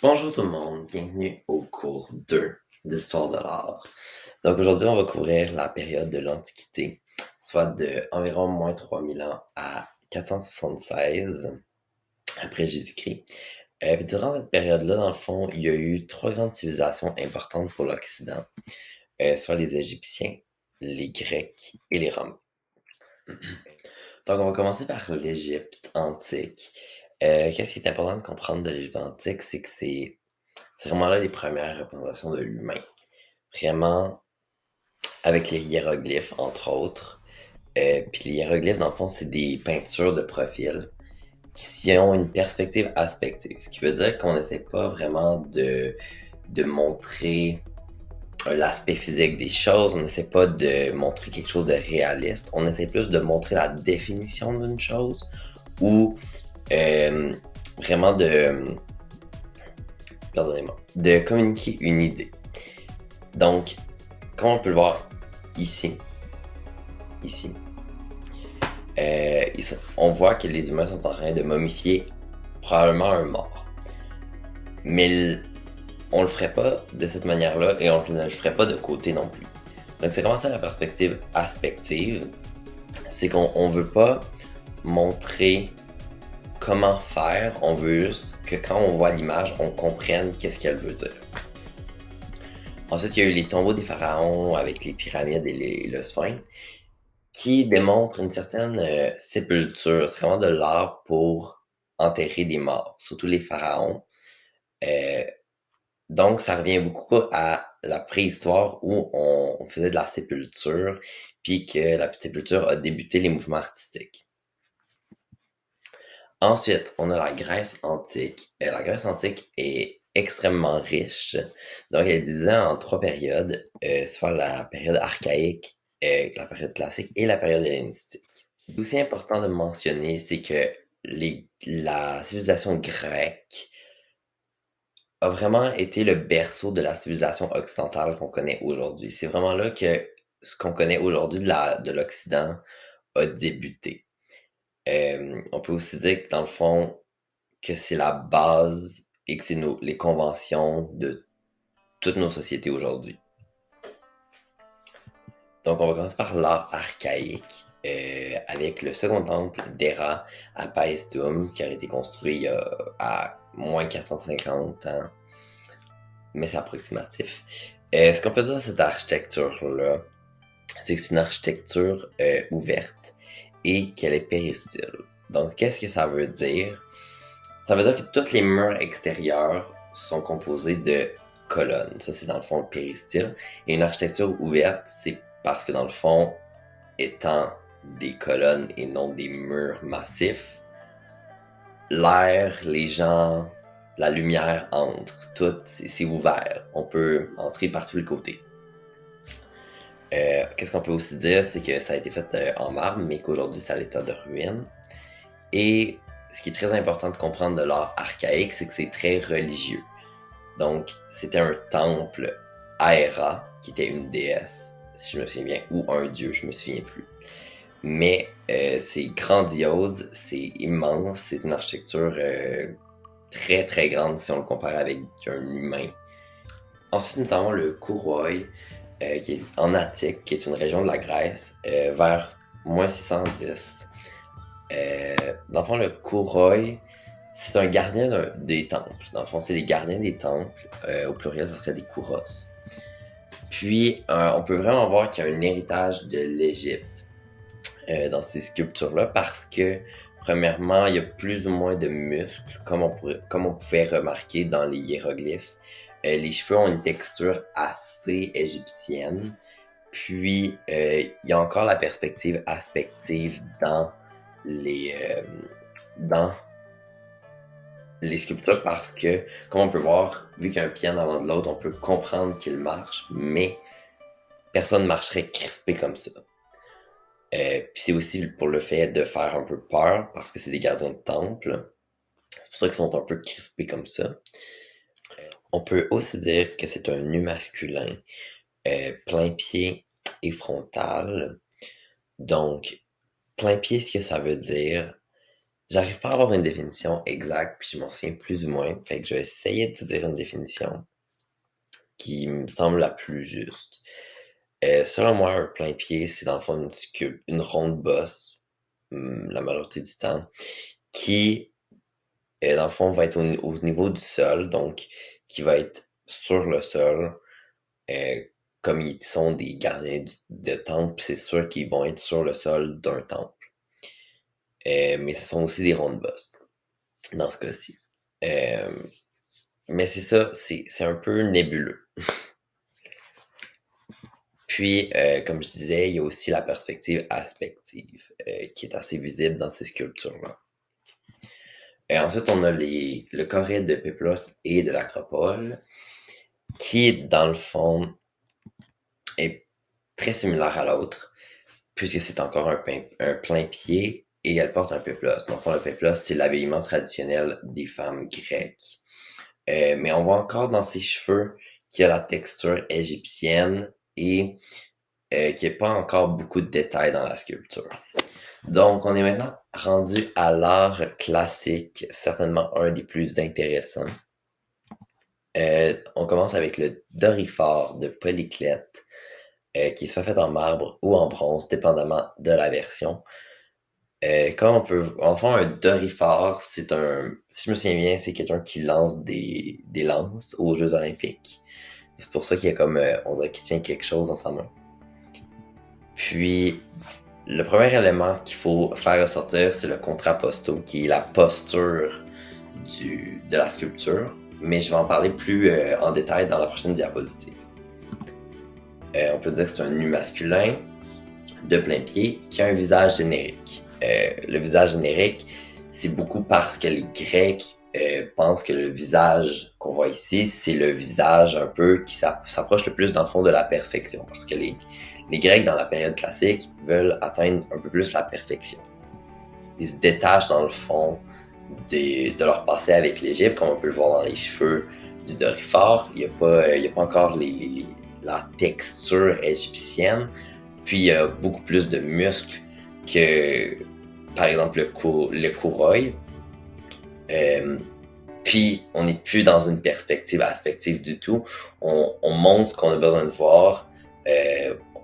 Bonjour tout le monde, bienvenue au cours 2 d'Histoire de l'art. Donc aujourd'hui, on va couvrir la période de l'Antiquité, soit de environ moins 3000 ans à 476 après Jésus-Christ. Puis durant cette période-là, dans le fond, il y a eu trois grandes civilisations importantes pour l'Occident, soit les Égyptiens, les Grecs et les Romains. Donc on va commencer par l'Égypte antique. Qu'est-ce qui est important de comprendre de l'Égypte antique, c'est que c'est vraiment là les premières représentations de l'humain. Vraiment, avec les hiéroglyphes, entre autres. Puis les hiéroglyphes, dans le fond, c'est des peintures de profil qui ont une perspective aspective. Ce qui veut dire qu'on n'essaie pas vraiment de montrer l'aspect physique des choses, on n'essaie pas de montrer quelque chose de réaliste, on essaie plus de montrer la définition d'une chose ou euh, vraiment pardonnez-moi, de communiquer une idée. Donc, comme on peut le voir ici, ici, on voit que les humains sont en train de momifier probablement un mort. Mais on le ferait pas de cette manière-là et on ne le ferait pas de côté non plus. Donc c'est vraiment ça la perspective aspective, c'est qu'on veut pas montrer comment faire, on veut juste que quand on voit l'image, on comprenne qu'est-ce qu'elle veut dire. Ensuite, il y a eu les tombeaux des pharaons avec les pyramides et le sphinx qui démontrent une certaine sépulture. C'est vraiment de l'art pour enterrer des morts, surtout les pharaons. Euh, donc, ça revient beaucoup à la préhistoire où on faisait de la sépulture, puis que la sépulture a débuté les mouvements artistiques. Ensuite, on a la Grèce antique. La Grèce antique est extrêmement riche. Donc, elle est divisée en trois périodes, soit la période archaïque, la période classique et la période hellénistique. Ce qui est aussi important de mentionner, c'est que la civilisation grecque a vraiment été le berceau de la civilisation occidentale qu'on connaît aujourd'hui. C'est vraiment là que ce qu'on connaît aujourd'hui de l'Occident a débuté. On peut aussi dire que dans le fond, que c'est la base et que c'est les conventions de toutes nos sociétés aujourd'hui. Donc, on va commencer par l'art archaïque, avec le second temple d'Héra à Paestum, qui a été construit à moins 450 ans, mais c'est approximatif. Ce qu'on peut dire de cette architecture-là, c'est que c'est une architecture ouverte et qu'elle est péristyle. Donc, qu'est-ce que ça veut dire? Ça veut dire que tous les murs extérieurs sont composés de colonnes. Ça, c'est dans le fond le péristyle. Et une architecture ouverte, c'est parce que dans le fond, étant des colonnes et non des murs massifs, l'air, les gens, la lumière entrent. Tout, c'est ouvert. On peut entrer par tous les côtés. Qu'est-ce qu'on peut aussi dire, c'est que ça a été fait en marbre, mais qu'aujourd'hui c'est à l'état de ruine. Et ce qui est très important de comprendre de l'art archaïque, c'est que c'est très religieux. Donc, c'était un temple à Héra, qui était une déesse, si je me souviens bien, ou un dieu, je me souviens plus. Mais c'est grandiose, c'est immense, c'est une architecture très très grande si on le compare avec un humain. Ensuite, nous avons le Kouroï, qui est en Attique, qui est une région de la Grèce, vers moins 610. Dans le fond, le Kouroï, c'est un gardien des temples. Dans le fond, c'est les gardiens des temples. Au pluriel, ce serait des Kouros. Puis, on peut vraiment voir qu'il y a un héritage de l'Égypte dans ces sculptures-là parce que, premièrement, il y a plus ou moins de muscles, comme on pouvait remarquer dans les hiéroglyphes. Les cheveux ont une texture assez égyptienne. Puis, il y a encore la perspective aspective les, euh, dans les sculptures parce que, comme on peut voir, vu qu'il y a un pied en avant de l'autre, on peut comprendre qu'il marche, mais personne ne marcherait crispé comme ça. Puis c'est aussi pour le fait de faire un peu peur, parce que c'est des gardiens de temple. C'est pour ça qu'ils sont un peu crispés comme ça. On peut aussi dire que c'est un nu masculin, plein pied et frontal. Donc, plein pied, ce que ça veut dire, J'arrive pas à avoir une définition exacte, puis je m'en souviens plus ou moins. Fait que je vais essayer de vous dire une définition qui me semble la plus juste. Selon moi, un plein pied, c'est dans le fond une ronde bosse, la majorité du temps, qui, dans le fond, va être au niveau du sol, donc qui va être sur le sol. Euh, Comme ils sont des gardiens de temple, c'est sûr qu'ils vont être sur le sol d'un temple. Mais ce sont aussi des rondes bosses, dans ce cas-ci. Euh, mais c'est ça, c'est un peu nébuleux. Puis, comme je disais, il y a aussi la perspective aspective, qui est assez visible dans ces sculptures-là. Et ensuite, on a le Corée de Péplos et de l'Acropole, qui, dans le fond, est très similaire à l'autre, puisque c'est encore un plein pied et elle porte un péplos. Dans le fond, le péplos, c'est l'habillement traditionnel des femmes grecques. Mais on voit encore dans ses cheveux qu'il y a la texture égyptienne et qu'il n'y a pas encore beaucoup de détails dans la sculpture. Donc, on est maintenant rendu à l'art classique, certainement un des plus intéressants. On commence avec le Doryphore de Polyclète, qui est soit fait en marbre ou en bronze, dépendamment de la version. Comme on peut... Enfin, un Doryphore, c'est un... Si je me souviens bien, c'est quelqu'un qui lance des lances aux Jeux Olympiques. C'est pour ça qu'il y a comme... on dirait qu'il tient quelque chose dans sa main. Puis, le premier élément qu'il faut faire ressortir, c'est le contrapposto, qui est la posture de la sculpture. Mais je vais en parler plus en détail dans la prochaine diapositive. On peut dire que c'est un nu masculin de plein pied qui a un visage générique. Le visage générique, c'est beaucoup parce que les Grecs pensent que le visage qu'on voit ici, c'est le visage un peu qui s'approche le plus dans le fond de la perfection. Parce que les Grecs, dans la période classique, veulent atteindre un peu plus la perfection. Ils se détachent dans le fond de leur passé avec l'Égypte, comme on peut le voir dans les cheveux du Doryphore. Il n'y a pas encore la texture égyptienne. Puis il y a beaucoup plus de muscles que, par exemple, le courroï. Puis on n'est plus dans une perspective aspective du tout. On montre ce qu'on a besoin de voir.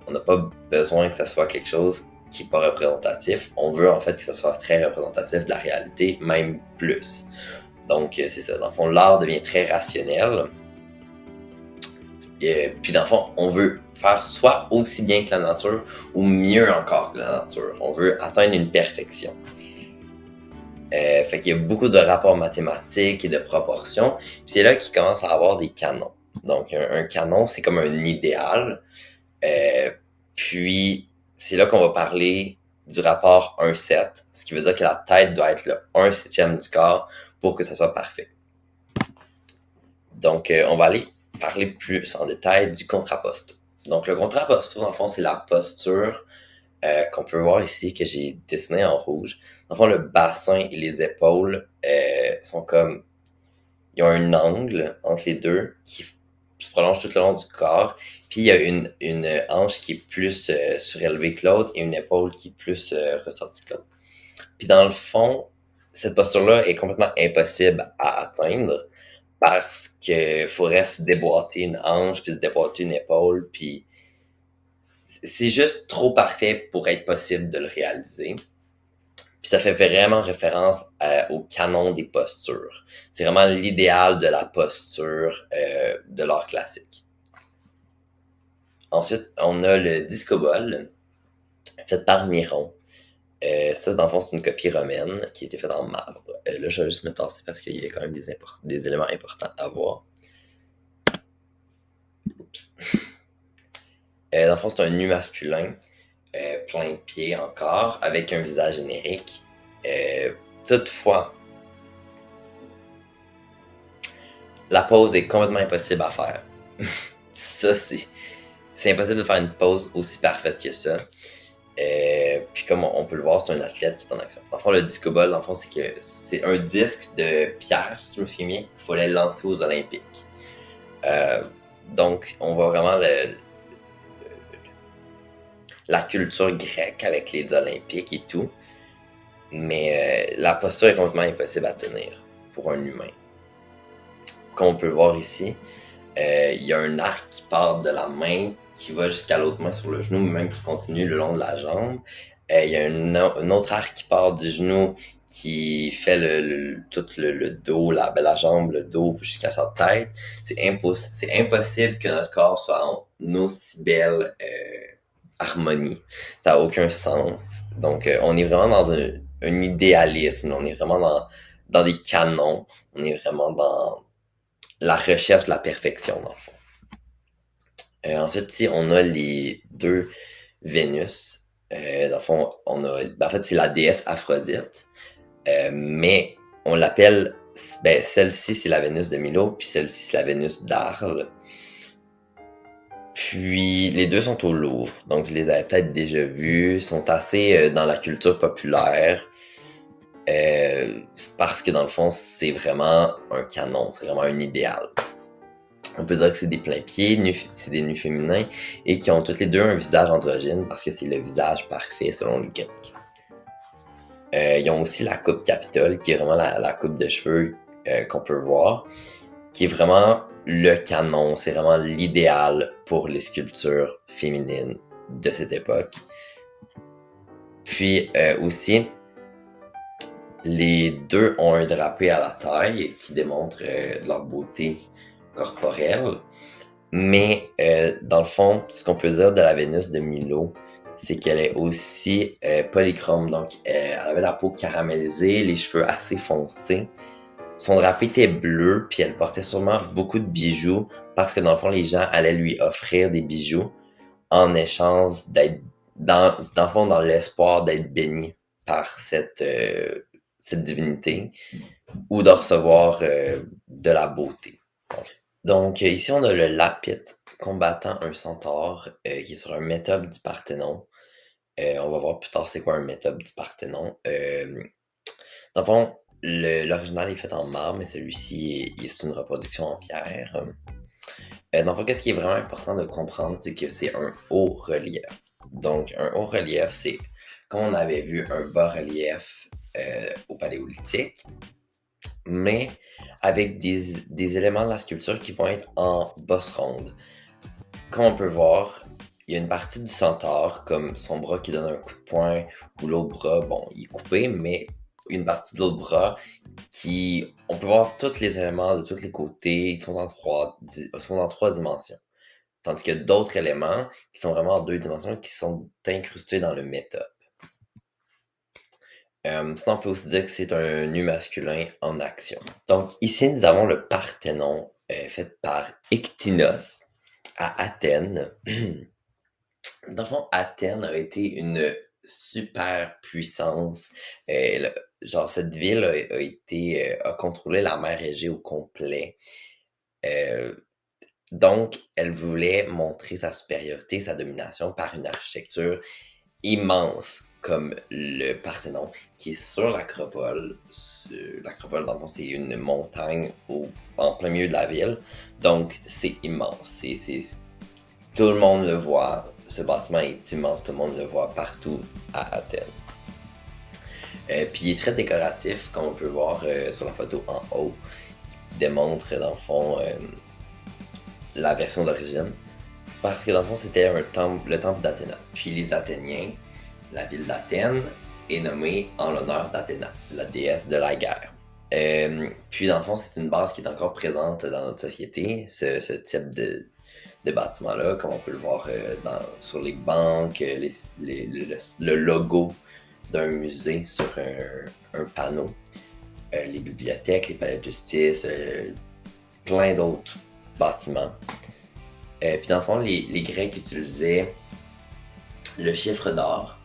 On n'a pas besoin que ça soit quelque chose qui n'est pas représentatif. On veut en fait que ce soit très représentatif de la réalité, même plus. Donc c'est ça. Dans le fond, l'art devient très rationnel. Puis dans le fond, on veut faire soit aussi bien que la nature ou mieux encore que la nature. On veut atteindre une perfection. Fait qu'il y a beaucoup de rapports mathématiques et de proportions. Puis c'est là qu'il commence à avoir des canons. Donc un canon, c'est comme un idéal. Puis c'est là qu'on va parler du rapport 1/7, ce qui veut dire que la tête doit être le 1/7 du corps pour que ça soit parfait. Donc on va aller parler plus en détail du contrapposto. Donc le contrapposto, dans le fond, c'est la posture qu'on peut voir ici, que j'ai dessiné en rouge. Dans le fond, le bassin et les épaules sont comme... Ils ont un angle entre les deux qui se prolonge tout le long du corps. Puis il y a une hanche qui est plus surélevée que l'autre et une épaule qui est plus ressortie que l'autre. Puis dans le fond, cette posture-là est complètement impossible à atteindre parce qu'il faudrait se déboîter une hanche, puis se déboîter une épaule, puis c'est juste trop parfait pour être possible de le réaliser. Puis ça fait vraiment référence au canon des postures. C'est vraiment l'idéal de la posture de l'art classique. Ensuite, on a le discobole, fait par Miron. Ça, dans le fond, c'est une copie romaine qui a été faite en marbre. Là, je vais juste me tasser parce qu'il y a quand même des éléments importants à voir. Oups. Dans le fond, c'est un nu masculin, plein de pieds encore, avec un visage générique. Toutefois, la pose est complètement impossible à faire. Ça, c'est impossible de faire une pose aussi parfaite que ça. Puis comme on peut le voir, c'est un athlète qui est en action. Dans le fond, le discoball, dans le fond, c'est un disque de pierre, si je me souviens bien, qu'il fallait lancer aux Olympiques. Donc, on voit vraiment la culture grecque avec les Olympiques et tout. mais la posture est complètement impossible à tenir pour un humain. Comme on peut le voir ici, il y a un arc qui part de la main, qui va jusqu'à l'autre main sur le genou, même qui continue le long de la jambe. Il y a un autre arc qui part du genou, qui fait tout le dos, la jambe, le dos jusqu'à sa tête. C'est impossible que notre corps soit en aussi belle harmonie. Ça n'a aucun sens. Donc, on est vraiment dans un idéalisme. On est vraiment dans des canons. On est vraiment dans la recherche de la perfection, dans le fond. Ensuite, ici, on a les deux Vénus. Dans le fond, en fait, c'est la déesse Aphrodite. Mais on l'appelle... celle-ci, c'est la Vénus de Milo, puis celle-ci, c'est la Vénus d'Arles. Puis, les deux sont au Louvre. Donc, vous les avez peut-être déjà vus. Sont assez dans la culture populaire. Parce que, dans le fond, c'est vraiment un canon. C'est vraiment un idéal. On peut dire que c'est des pleins-pieds, c'est des nus féminins, et qui ont toutes les deux un visage androgyne parce que c'est le visage parfait selon le grec. Ils ont aussi la coupe Capitole, qui est vraiment la coupe de cheveux qu'on peut voir, qui est vraiment le canon, c'est vraiment l'idéal pour les sculptures féminines de cette époque. Puis aussi, les deux ont un drapé à la taille qui démontre leur beauté corporelle. Mais dans le fond, ce qu'on peut dire de la Vénus de Milo, c'est qu'elle est aussi polychrome. Donc, elle avait la peau caramélisée, les cheveux assez foncés. Son drapé était bleu, puis elle portait sûrement beaucoup de bijoux parce que dans le fond, les gens allaient lui offrir des bijoux en échange d'être, dans le fond, dans l'espoir d'être béni par cette divinité ou de recevoir de la beauté. Donc, ici, on a le Lapith combattant un centaure qui est sur un métope du Parthénon. On va voir plus tard c'est quoi un métope du Parthénon. Dans le fond, l'original est fait en marbre, mais celui-ci c'est une reproduction en pierre. Dans le fond, qu'est-ce qui est vraiment important de comprendre, c'est que c'est un haut relief. Donc, un haut relief, c'est comme on avait vu un bas relief au Paléolithique, mais avec des éléments de la sculpture qui vont être en bosse ronde. Comme on peut voir, il y a une partie du centaure, comme son bras qui donne un coup de poing, ou l'autre bras, bon, il est coupé, mais une partie de l'autre bras qui... On peut voir tous les éléments de tous les côtés, ils sont en trois dimensions. Tandis qu'il y a d'autres éléments qui sont vraiment en 2 dimensions et qui sont incrustés dans le métope. Sinon, on peut aussi dire que c'est un nu masculin en action. Donc, ici, nous avons le Parthénon, fait par Ectinos, à Athènes. Dans le fond, Athènes a été une super puissance. Genre, cette ville a contrôlé la mer Égée au complet. Donc, elle voulait montrer sa supériorité, sa domination par une architecture immense comme le Parthénon, qui est sur l'Acropole. L'Acropole, dans le fond, c'est une montagne en plein milieu de la ville. Donc, c'est immense. Tout le monde le voit. Ce bâtiment est immense. Tout le monde le voit partout à Athènes. Puis, il est très décoratif, comme on peut voir sur la photo en haut, qui démontre, dans le fond, la version d'origine. Parce que, dans le fond, c'était le temple d'Athéna. Puis, les Athéniens, la ville d'Athènes est nommée en l'honneur d'Athéna, la déesse de la guerre. Puis dans le fond, c'est une base qui est encore présente dans notre société, ce type de bâtiment-là, comme on peut le voir sur les banques, le logo d'un musée sur un panneau, les bibliothèques, les palais de justice, plein d'autres bâtiments. Puis dans le fond, les Grecs utilisaient le chiffre d'or,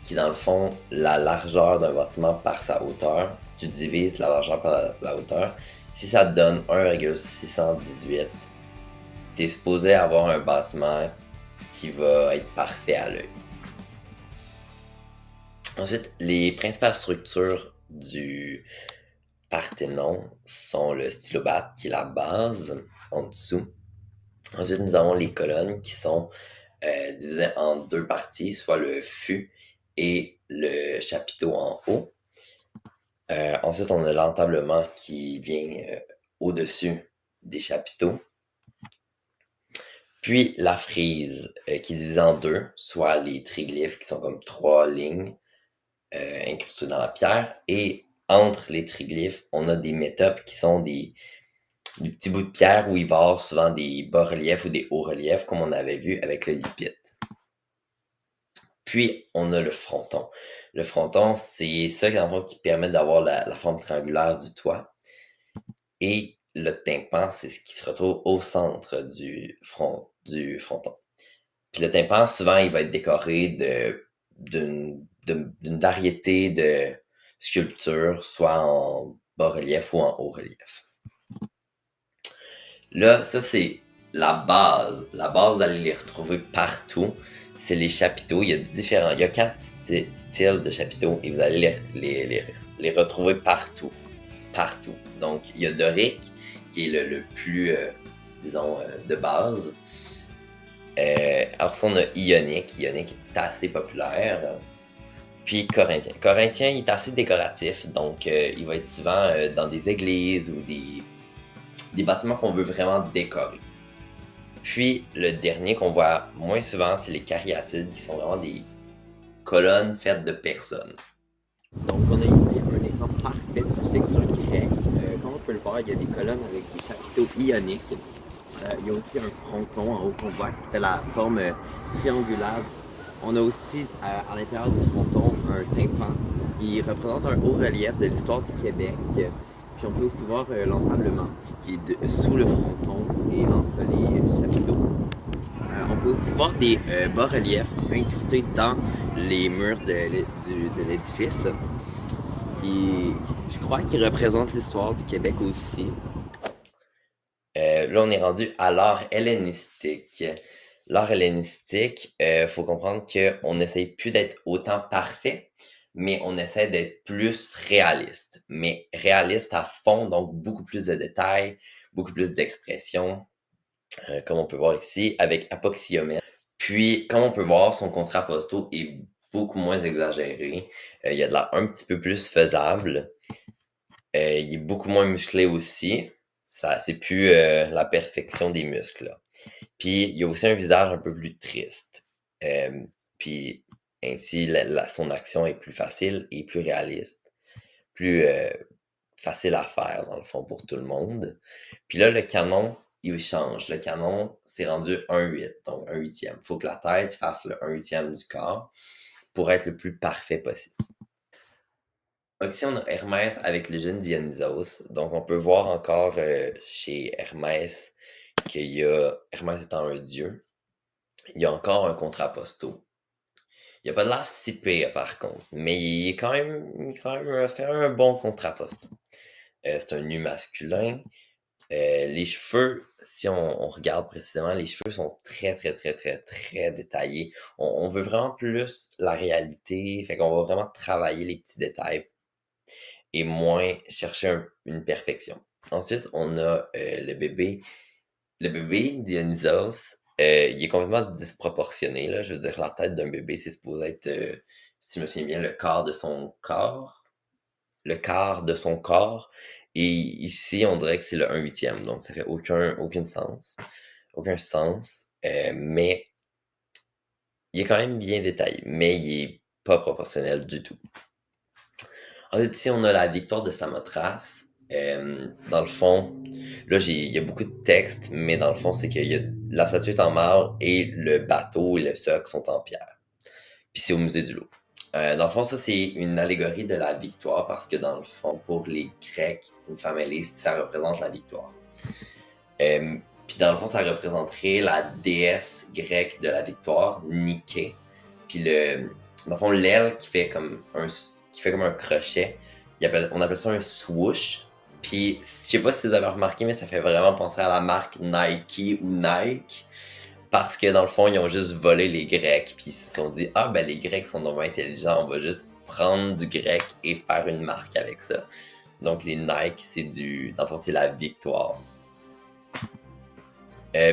qui est dans le fond la largeur d'un bâtiment par sa hauteur. Si tu divises la largeur par la hauteur, si ça te donne 1,618, tu es supposé avoir un bâtiment qui va être parfait à l'œil. Ensuite, les principales structures du Parthénon sont le stylobate, qui est la base, en dessous. Ensuite, nous avons les colonnes qui sont divisées en 2 parties, soit le fût et le chapiteau en haut. Ensuite, on a l'entablement qui vient au-dessus des chapiteaux. Puis la frise qui est divisée en deux, soit les triglyphes qui sont comme 3 lignes incrustées dans la pierre. Et entre les triglyphes, on a des métopes qui sont des petits bouts de pierre où il va y avoir souvent des bas-reliefs ou des hauts-reliefs, comme on avait vu avec le lipite. Puis, on a le fronton. Le fronton, c'est ça qui permet d'avoir la forme triangulaire du toit. Et le tympan, c'est ce qui se retrouve au centre du fronton. Puis le tympan, souvent, il va être décoré d'une variété de sculptures, soit en bas-relief ou en haut-relief. Là, ça, c'est la base. La base, vous allez les retrouver partout. C'est les chapiteaux. Il y a 4 styles de chapiteaux et vous allez les retrouver partout. Partout. Donc, il y a Dorique, qui est le plus, disons, de base. Alors ça, on a Ionique. Ionique est assez populaire. Puis Corinthien. Corinthien, il est assez décoratif. Donc, il va être souvent dans des églises ou des bâtiments qu'on veut vraiment décorer. Puis, le dernier qu'on voit moins souvent, c'est les cariatides, qui sont vraiment des colonnes faites de personnes. Donc, on a ici un exemple parfait d'architecture grecque. Comme on peut le voir, il y a des colonnes avec des chapiteaux ioniques. Il y a aussi un fronton en haut qu'on voit qui fait la forme triangulaire. On a aussi à l'intérieur du fronton un tympan qui représente un haut relief de l'histoire du Québec. Puis on peut aussi voir l'entablement qui est sous le fronton et entre les chapiteaux. On peut aussi voir des bas-reliefs incrustés dans les murs de l'édifice, qui, je crois, qui représentent l'histoire du Québec aussi. Là, on est rendu à l'art hellénistique. L'art hellénistique, faut comprendre qu'on n'essaye plus d'être autant parfait, mais on essaie d'être plus réaliste. Mais réaliste à fond, donc beaucoup plus de détails, beaucoup plus d'expressions, comme on peut voir ici, avec apoxyomètre. Puis, comme on peut voir, son contrapposto est beaucoup moins exagéré. Il y a de l'air un petit peu plus faisable. Il est beaucoup moins musclé aussi. Ça, c'est plus la perfection des muscles, là. Puis, il y a aussi un visage un peu plus triste. Puis, ainsi, son action est plus facile et plus réaliste. Plus facile à faire, dans le fond, pour tout le monde. Puis là, le canon, il change. Le canon, c'est rendu 1/8, donc 1/8. Il faut que la tête fasse le 1/8 du corps pour être le plus parfait possible. Donc ici, on a Hermès avec le jeune Dionysos. Donc, on peut voir encore chez Hermès Hermès étant un dieu, il y a encore un contrapposto. Il n'y a pas de l'air si pire, par contre, mais il est quand même c'est un bon contrapposto. C'est un nu masculin. Les cheveux, si on regarde précisément, les cheveux sont très, très, très, très, très détaillés. On veut vraiment plus la réalité, fait qu'on va vraiment travailler les petits détails et moins chercher une perfection. Ensuite, on a le bébé. Le bébé, Dionysos, il est complètement disproportionné, là. Je veux dire, la tête d'un bébé, c'est supposé être, si je me souviens bien, le quart de son corps. Le quart de son corps. Et ici, on dirait que c'est le 1/8. Donc, ça fait aucun sens. Aucun sens. Mais il est quand même bien détaillé. Mais il est pas proportionnel du tout. Ensuite, ici, on a la victoire de Samothrace. Dans le fond, là, il y a beaucoup de texte, mais dans le fond, c'est que la statue est en marbre et le bateau et le socle sont en pierre. Puis c'est au musée du Louvre. Dans le fond, ça, c'est une allégorie de la victoire parce que dans le fond, pour les Grecs, une femme ailée, ça représente la victoire. Puis dans le fond, ça représenterait la déesse grecque de la victoire, Nike. Puis dans le fond, l'aile qui fait comme un crochet, on appelle ça un swoosh. Puis, je sais pas si vous avez remarqué, mais ça fait vraiment penser à la marque Nike ou Nike. Parce que dans le fond, ils ont juste volé les Grecs. Puis ils se sont dit, ah ben les Grecs sont vraiment intelligents, on va juste prendre du grec et faire une marque avec ça. Donc les Nike, dans le fond, c'est la victoire.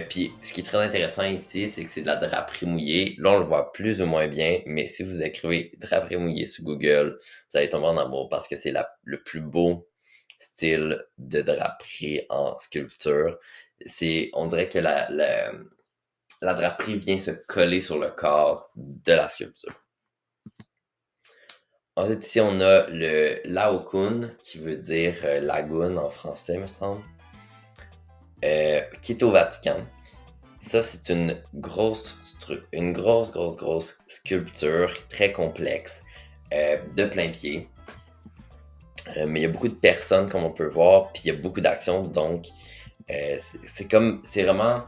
Puis ce qui est très intéressant ici, c'est que c'est de la draperie mouillée. Là, on le voit plus ou moins bien, mais si vous écrivez draperie mouillée sur Google, vous allez tomber en amour parce que c'est le plus beau style de draperie en sculpture. On dirait que la draperie vient se coller sur le corps de la sculpture. Ensuite, ici, on a le Laocoon, qui veut dire lagune en français, me semble, qui est au Vatican. Ça, c'est une grosse sculpture très complexe de plein pied. Mais il y a beaucoup de personnes, comme on peut voir, puis il y a beaucoup d'actions, donc c'est vraiment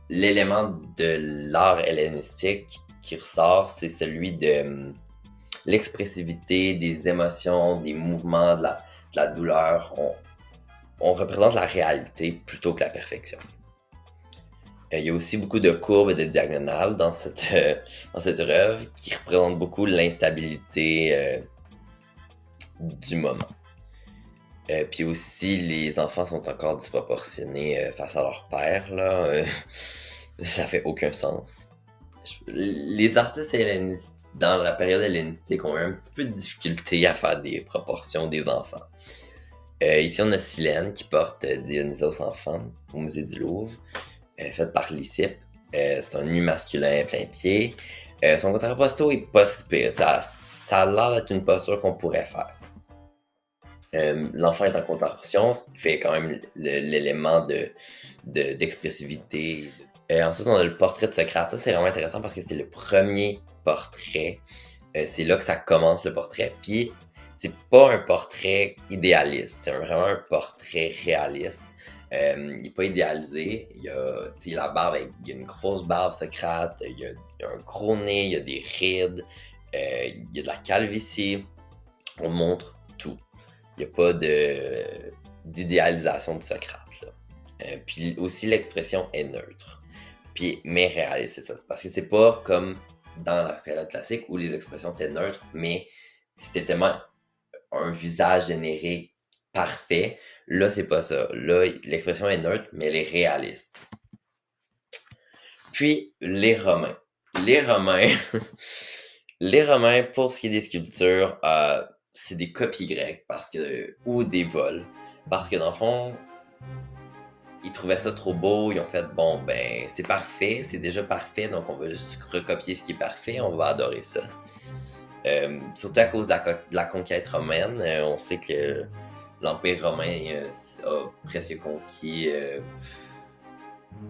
l'élément de l'art hellénistique qui ressort, c'est celui de l'expressivité, des émotions, des mouvements, de la douleur. On représente la réalité plutôt que la perfection. Il y a aussi beaucoup de courbes et de diagonales dans cette œuvre qui représente beaucoup l'instabilité du moment. Puis aussi, les enfants sont encore disproportionnés face à leur père, là. Ça fait aucun sens. Les artistes dans la période hellénistique ont eu un petit peu de difficulté à faire des proportions des enfants. Ici, on a Silène qui porte Dionysos enfant au musée du Louvre, faite par Lysippe. C'est un nu masculin plein pied. Son contrapposto est pas si pire. Ça a l'air d'être une posture qu'on pourrait faire. L'enfant est en contrapposition, ce qui fait quand même l'élément d'expressivité. Ensuite, on a le portrait de Socrate. Ça, c'est vraiment intéressant parce que c'est le premier portrait. C'est là que ça commence, le portrait. Puis, c'est pas un portrait idéaliste. C'est vraiment un portrait réaliste. Il n'est pas idéalisé. Il y a la barbe, il y a une grosse barbe Socrate. Il y a un gros nez, il y a des rides. Il y a de la calvitie. On montre tout. Il n'y a pas d'idéalisation de Socrate. Puis aussi, l'expression est neutre. Mais réaliste, c'est ça. Parce que c'est pas comme dans la période classique où les expressions étaient neutres, mais c'était tellement un visage généré parfait. Là, c'est pas ça. Là, l'expression est neutre, mais elle est réaliste. Puis, les Romains. Les Romains, pour ce qui est des sculptures, c'est des copies grecques ou des vols. Parce que dans le fond, ils trouvaient ça trop beau, ils ont fait bon ben c'est parfait, c'est déjà parfait, donc on va juste recopier ce qui est parfait, on va adorer ça. Surtout à cause de la conquête romaine, on sait que l'Empire romain a presque conquis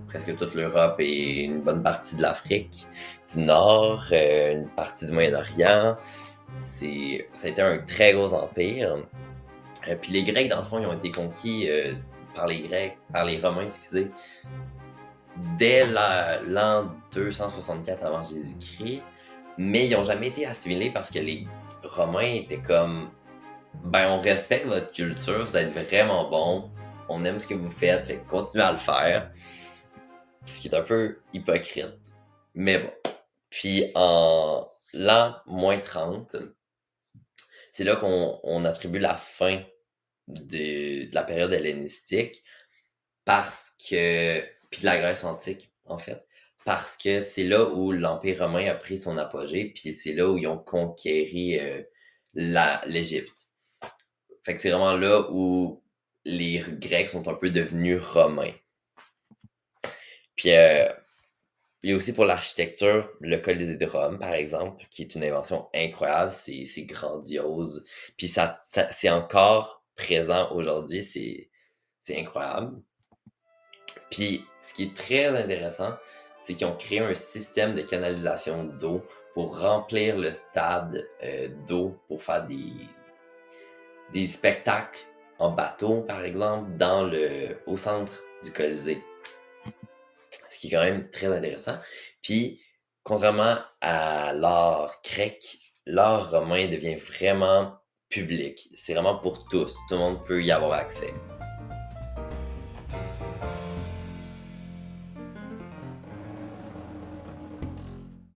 presque toute l'Europe et une bonne partie de l'Afrique du Nord, une partie du Moyen-Orient. Ça a été un très gros empire. Puis les Grecs, dans le fond, ils ont été conquis par les Romains, dès l'an 264 avant Jésus-Christ, mais ils n'ont jamais été assimilés parce que les Romains étaient comme ben on respecte votre culture, vous êtes vraiment bon, on aime ce que vous faites, fait que continuez à le faire. Ce qui est un peu hypocrite. Mais bon. Puis en l'an moins 30, c'est là qu'on attribue la fin de la période hellénistique puis de la Grèce antique, en fait. Parce que c'est là où l'Empire romain a pris son apogée, puis c'est là où ils ont conquéri l'Égypte. Fait que c'est vraiment là où les Grecs sont un peu devenus romains. Puis il y a aussi pour l'architecture, le Colisée de Rome, par exemple, qui est une invention incroyable, c'est grandiose. Puis c'est encore présent aujourd'hui, c'est incroyable. Puis ce qui est très intéressant, c'est qu'ils ont créé un système de canalisation d'eau pour remplir le stade d'eau pour faire des spectacles en bateau, par exemple, au centre du Colisée. Ce qui est quand même très intéressant. Puis, contrairement à l'art grec, l'art romain devient vraiment public. C'est vraiment pour tous. Tout le monde peut y avoir accès.